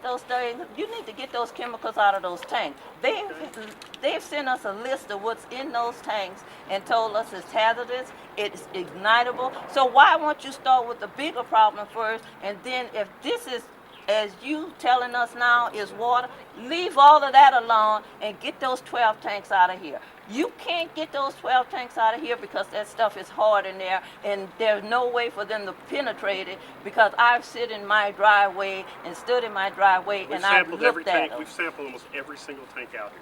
those things, you need to get those chemicals out of those tanks. They've sent us a list of what's in those tanks and told us it's hazardous, it's ignitable. So why won't you start with the bigger problem first, and then if this is, as you telling us now, is water, leave all of that alone and get those 12 tanks out of here. You can't get those 12 tanks out of here because that stuff is hard in there, and there's no way for them to penetrate it, because I've sit in my driveway and stood in my driveway and I've looked at them. We've sampled almost every single tank out here.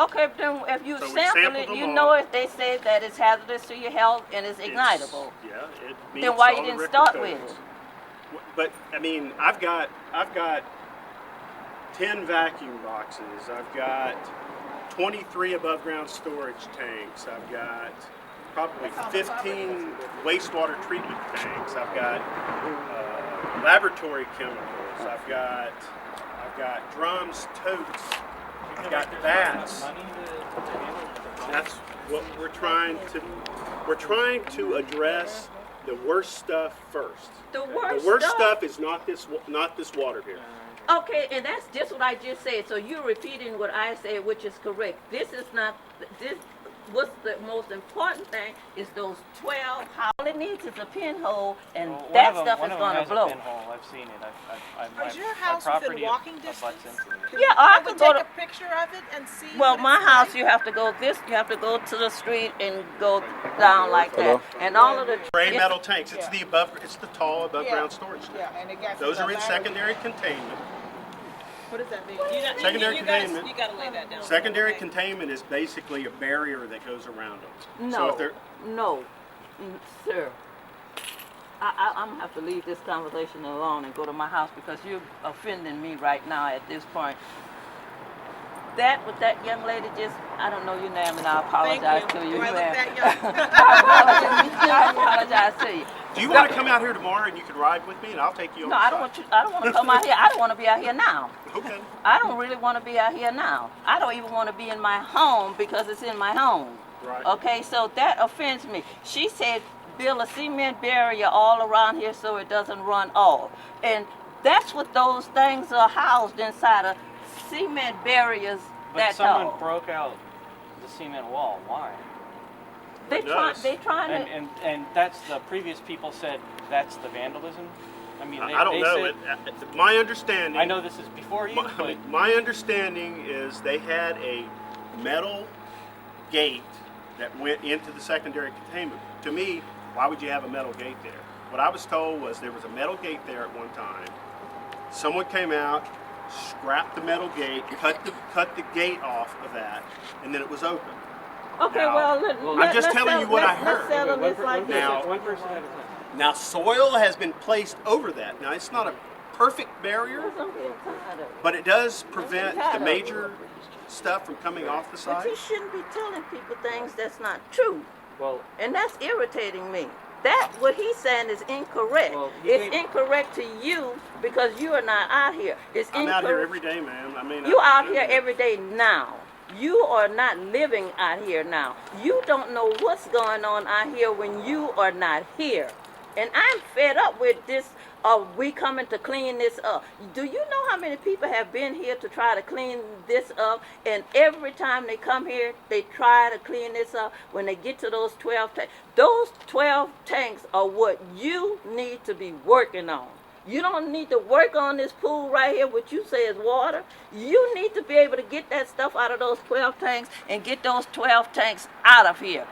Okay, then if you sample it, you know if they say that it's hazardous to your health and it's ignitable. Yeah, it meets then why all you the didn't record start codes. with it? But I mean, I've got 10 vacuum boxes. I've got 23 above ground storage tanks. I've got probably 15 wastewater treatment tanks. I've got laboratory chemicals. I've got drums, totes. I've got vats. That's what we're trying to address. The worst stuff first. The worst stuff stuff is not this water here. Okay, and that's just what I just said. So you're repeating what I said, which is correct. This is not this. What's the most important thing is those 12. All it needs is a pinhole, and that stuff is going to blow. I've seen it. Is your house within walking distance? Yeah, I could could go take to. a picture of it and see. Well, what my it's house, like? you have to go You have to go to the street and go down like that, and all of the Gray metal tanks. It's the tall above ground storage tank. Yeah, and it got Those are in secondary containment. What does that mean? Secondary containment. You gotta lay that down. Secondary containment is basically a barrier that goes around them. So if they're, No, sir. I'm gonna have to leave this conversation alone and go to my house, because you're offending me right now at this point. That what that young lady just, I don't know your name, and I apologize to you. Do I look ma'am. that young? I apologize to you. do you want to come out here tomorrow and you can ride with me and I'll take you on No, the I side? don't want you. I don't want to come out here. I don't want to be out here now. Okay. I don't really want to be out here now. I don't even want to be in my home because it's in my home. Right. Okay, so that offends me. She said build a cement barrier all around here so it doesn't run off. And that's what those things are housed inside of, cement barriers But that someone tall. broke out the cement wall. Why? They trying to. And that's the previous people said that's the vandalism. I mean, I don't know. said, My understanding. I know this is before you, but My understanding is they had a metal gate that went into the secondary containment. To me, why would you have a metal gate there? What I was told was there was a metal gate there at one time. Someone came out, scrapped the metal gate, cut the gate off of that, and then it was open. Okay, Now, I'm just telling you what I heard. Let's settle this like this. Now- one person at a time. Now, soil has been placed over that. Now, it's not a perfect barrier, I'm getting tired of it. but it does prevent the major stuff from coming off the But side. you shouldn't be telling people things that's not true. Well, And that's irritating me. That, what he's saying is incorrect. Well, It's incorrect to you because you are not out here. It's I'm incorrect. out here every day, man. I mean, You out here every day now. You are not living out here now. You don't know what's going on out here when you are not here. And I'm fed up with this. We coming to clean this up. Do you know how many people have been here to try to clean this up? And every time they come here, they try to clean this up. When they get to those 12 tanks, those 12 tanks are what you need to be working on. You don't need to work on this pool right here, what you say is water. You need to be able to get that stuff out of those 12 tanks and get those 12 tanks out of here.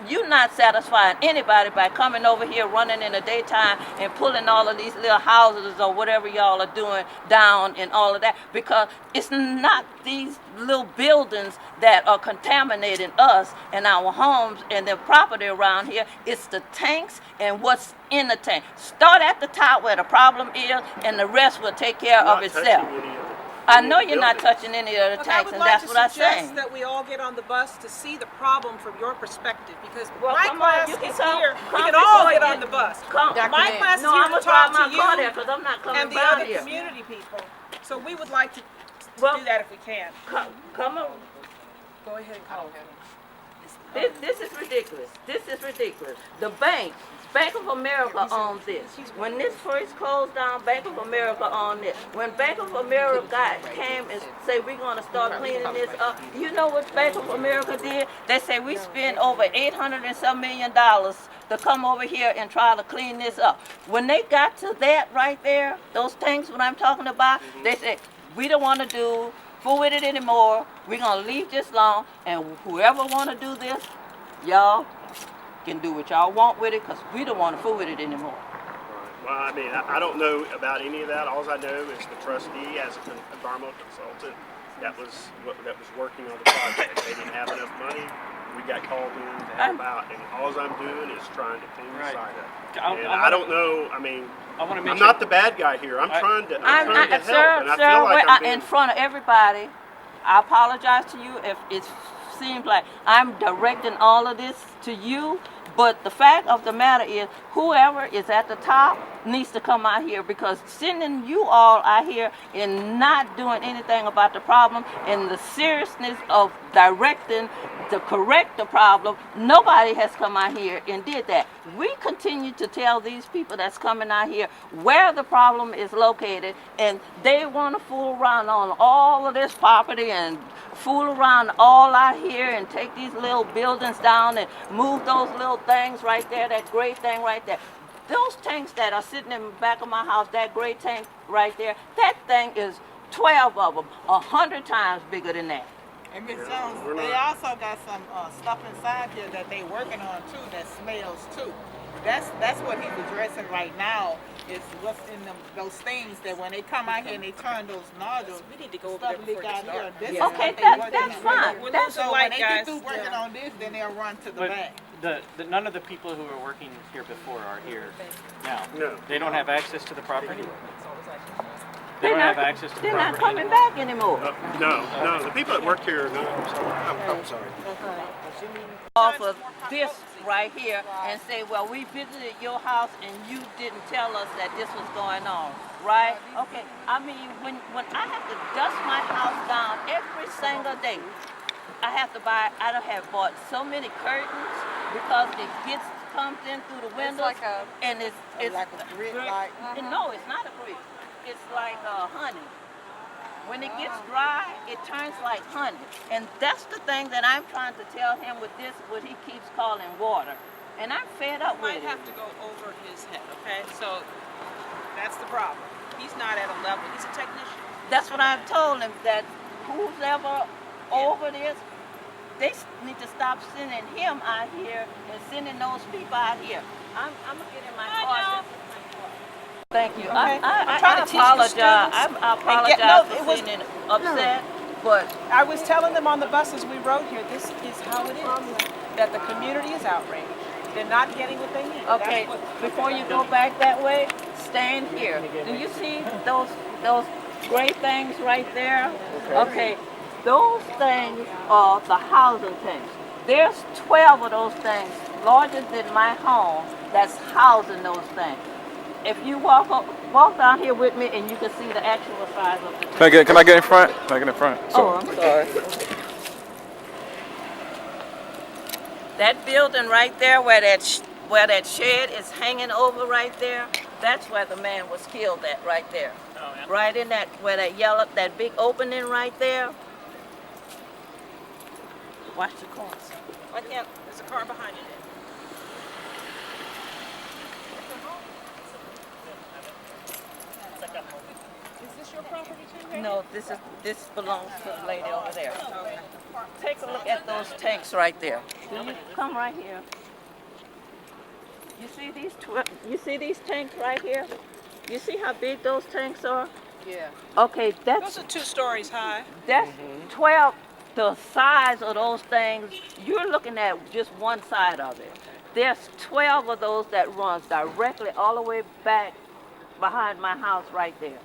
You're not satisfying anybody by coming over here running in the daytime and pulling all of these little houses or whatever y'all are doing down and all of that, because it's not these little buildings that are contaminating us and our homes and the property around here. It's the tanks and what's in the tank. Start at the top where the problem is, and the rest will take care of itself. I know you're not touching any of the Look, tanks, I would and like that's to what I'm suggest saying. that we all get on the bus to see the problem from your perspective, because Well, my come on, class you can is come- here. come We can all before get you- on the bus. Come, My class is no, here I'm to gonna talk drive to my car you there because I'm not coming and the down other here. community people. So we would like to Well, do that if we can. Come on. Go ahead and call. This is ridiculous. This is ridiculous. The bank, Bank of America owns this. When this first closed down, Bank of America owned it. When Bank of America came and say we're gonna start cleaning this up, you know what Bank of America did? They say we spent over $800 and some million to come over here and try to clean this up. When they got to that right there, those things what I'm talking about, they said we don't want to fool with it anymore. We're gonna leave this alone, and whoever want to do this, y'all can do what y'all want with it, because we don't want to fool with it anymore. Well, I mean, I don't know about any of that. All I know is the trustee, as an environmental consultant, that was working on the project. They didn't have enough money. We got called in to help out, and all I'm doing is trying to clean the site up. And I don't know. I mean, I'm not the bad guy here. I'm trying to help, and I feel like I'm being, in front of everybody, I apologize to you if it seems like I'm directing all of this to you. But the fact of the matter is, whoever is at the top needs to come out here, because sending you all out here and not doing anything about the problem and the seriousness of directing to correct the problem, nobody has come out here and did that. We continue to tell these people that's coming out here where the problem is located, and they want to fool around on all of this property and fool around all out here and take these little buildings down and move those little things right there, that gray thing right there. Those tanks that are sitting in the back of my house, that gray tank right there, that thing is 12 of them, 100 times bigger than that. And Ms. Jones, they also got some stuff inside here that they working on too that smells too. That's what he's addressing right now, is what's in them, those things that when they come out here and they turn those nodules, We need to go over there stuff leak before out they here. start. This is Okay, what they that's working on. fine. That's So when white they guys, get through working on this, then they'll run to the But bank. none of the people who were working here before are here now. No. They don't have access to the property. They don't have access to the They're not property. coming back anymore. no. The people that work here, no. I'm sorry. Off of this right here and say, well, we visited your house and you didn't tell us that this was going on, right? Okay, I mean, when I have to dust my house down every single day, I have bought so many curtains because it comes in through the windows, and it's Like a grit light. No, it's not a grit. It's like honey. When it gets dry, it turns like honey. And that's the thing that I'm trying to tell him with this, what he keeps calling water. And I'm fed up with Might it. have to go over his head, okay? So that's the problem. He's not at a level. He's a technician. That's what I've told him, that who's ever over this, they need to stop sending him out here and sending those people out here. I'm gonna get in my car. Thank you. I trying to teach the apologize. students. I apologize for seeming upset, but I was telling them on the buses we rode here, this is how it is. That the community is outraged. They're not getting what they need. okay, before you go back that way, stand here. Do you see those gray things right there? Okay, those things are the housing tanks. There's 12 of those things, larger than my home, that's housing those things. If you walk down here with me, and you can see the actual size of the tank. Can I get in front? Can I get in front? Oh, I'm sorry. That building right there, where that shed is hanging over right there, that's where the man was killed at, right there. Oh, yeah. Right in that, where that big opening right there. Watch the cars. I can't. There's a car behind you. Is this your property too? No, this belongs to the lady over there. Take a look at those tanks right there. You come right here. You see these tanks right here? You see how big those tanks are? Yeah. Okay, Those are 2 stories high. that's 12. The size of those things, you're looking at just one side of it. There's 12 of those that runs directly all the way back behind my house right there.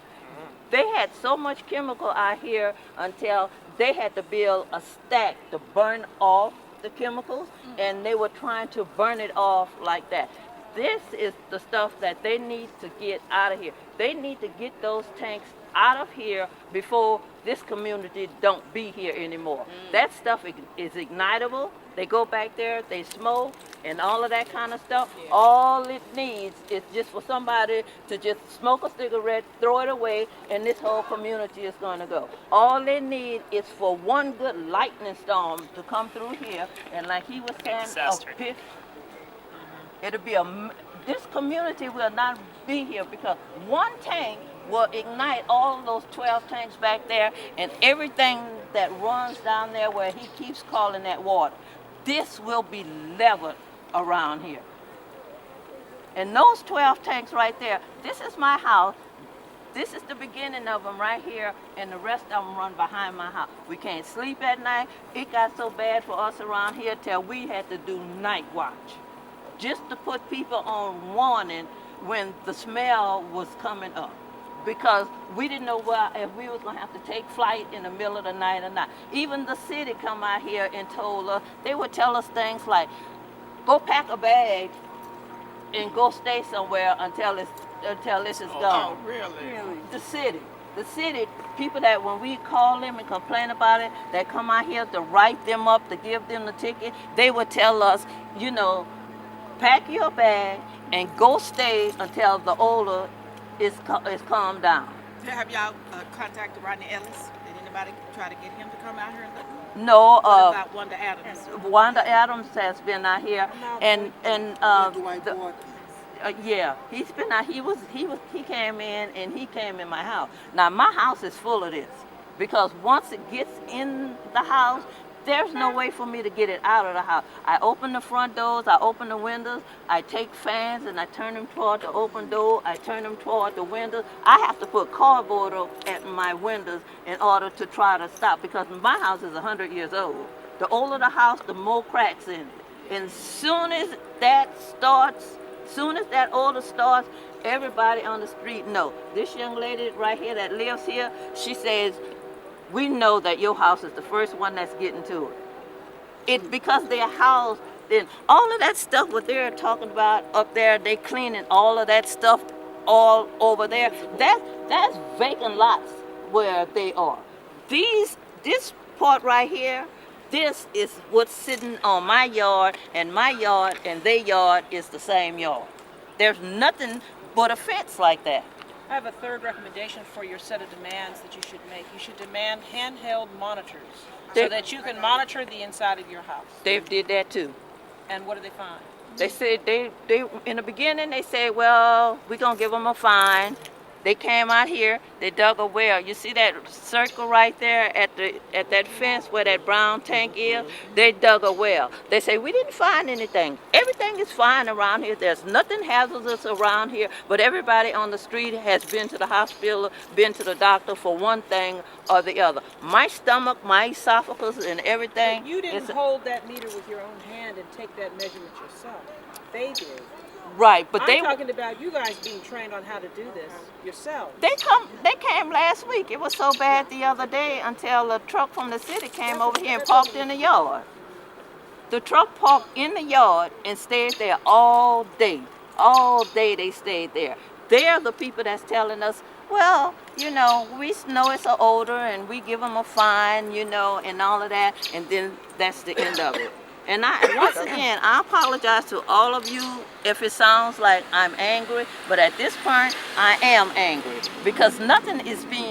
They had so much chemical out here until they had to build a stack to burn off the chemicals, and they were trying to burn it off like that. This is the stuff that they need to get out of here. They need to get those tanks out of here before this community don't be here anymore. That stuff is ignitable. They go back there, they smoke, and all of that kind of stuff. All it needs is just for somebody to just smoke a cigarette, throw it away, and this whole community is going to go. All they need is for one good lightning storm to come through here, and like he was saying, Disaster. it'll be this community will not be here because one tank will ignite all those 12 tanks back there and everything that runs down there where he keeps calling that water. This will be leveled around here. And those 12 tanks right there, this is my house. This is the beginning of them right here, and the rest of them run behind my house. We can't sleep at night. It got so bad for us around here till we had to do night watch, just to put people on warning when the smell was coming up, because we didn't know if we was gonna have to take flight in the middle of the night or not. Even the city come out here and told us, they would tell us things like, go pack a bag and go stay somewhere until this is gone. Oh, really? The city, people that when we call them and complain about it, that come out here to write them up, to give them the ticket, they would tell us, pack your bag and go stay until the odor is calmed down. Have y'all contacted Rodney Ellis? Did anybody try to get him to come out here and look? No, What about Wanda Adams? Wanda Adams has been out here, and yeah, he's been out. He came in and he came in my house. Now my house is full of this because once it gets in the house, there's no way for me to get it out of the house. I open the front doors, I open the windows, I take fans and I turn them toward the open door, I turn them toward the windows. I have to put cardboard up at my windows in order to try to stop, because my house is 100 years old. The older the house, the more cracks in it. And soon as that odor starts, everybody on the street know. This young lady right here that lives here, she says, we know that your house is the first one that's getting to it. Because their house, then all of that stuff what they're talking about up there, they cleaning all of that stuff all over there. That's vacant lots where they are. This part right here, this is what's sitting on my yard and their yard is the same yard. There's nothing but a fence like that. I have a third recommendation for your set of demands that you should make. You should demand handheld monitors so that you can monitor the inside of your house. They did that too. And what did they find? They said they in the beginning they said, well, we're gonna give them a fine. They came out here, they dug a well. You see that circle right there at that fence where that brown tank is? They dug a well. They say, we didn't find anything. Everything is fine around here. There's nothing hazardous around here, but everybody on the street has been to the hospital, been to the doctor for one thing or the other. My stomach, my esophagus, and everything. But you didn't hold that meter with your own hand and take that measurement yourself. They did. Right, but I'm talking about you guys being trained on how to do this yourself. They came last week. It was so bad the other day until a truck from the city came over here and parked in the yard. The truck parked in the yard and stayed there all day. All day they stayed there. They're the people that's telling us, well, we know it's an odor and we give them a fine, and all of that, and then that's the end of it. And once again, I apologize to all of you if it sounds like I'm angry, but at this point, I am angry because nothing is being